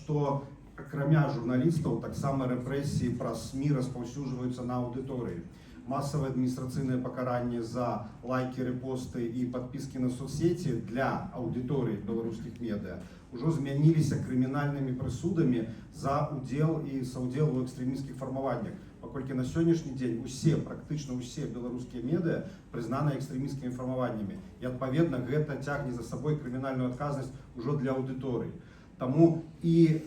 што акрамя журналістаў таксама рэпрэсіі праз СМІ распаўсюджваюцца на аўдыторыі. Массовое административное покарание за лайки, репосты и подписки на соцсети для аудитории белорусских медиа уже змянились криминальными присудами за удел и соудел в экстремистских формованиях. Поскольку на сегодняшний день практично все белорусские медиа признаны экстремистскими формованиями. И отповедно это тягнет за собой криминальную отказность уже для аудитории. Тому и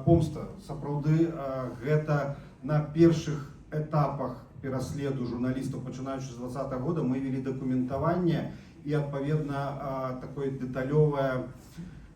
помста, сапраўды, это на первых этапах пераследу журналістаў, пачынаючы з 2020 года, мы вели дакументаванне і адпаведна такое дэталёвае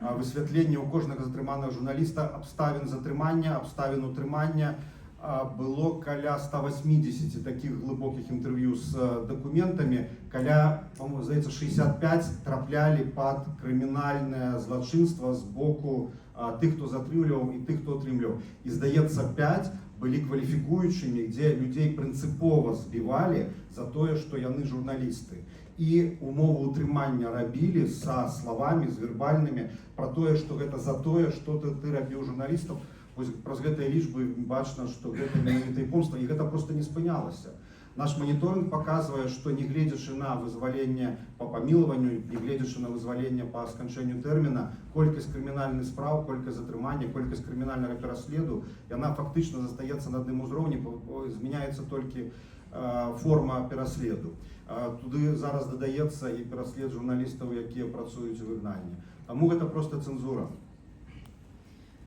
высвятленне ў кожнага затрыманага журналіста абставін затрымання, абставін утрымання. Было каля 180 таких глыбокіх інтэрв'ю з дакументамі, каля, по-моему, здаецца, 65 траплялі пад крымінальнае злачынства з боку тых, хто затрымліваў і тых, хто атрымліваў. І, здаецца, 5 были квалификующими, где людей принципово збивали за то, что яны журналисты. И умову утрымання рабілі со словами, с вербальными, про то, что это за то, что ты рабіў журналистов. Праз гэтыя лічбы бачна, что гэта менавіта і помста, і гэта просто не спынялася. Наш мониторинг показывает, что не глядячи на вызволение по помилованию, не глядячи на вызволение по скончанию термина, колькость криминальных справ, колькость затрымання, колькость криминального пераследу, и она фактично застаецца на одном уровне, изменяется только форма пераследу. Туды зараз додаецца и пераслед журналистов, которые працуюць у выгнанні. Тому это просто цензура.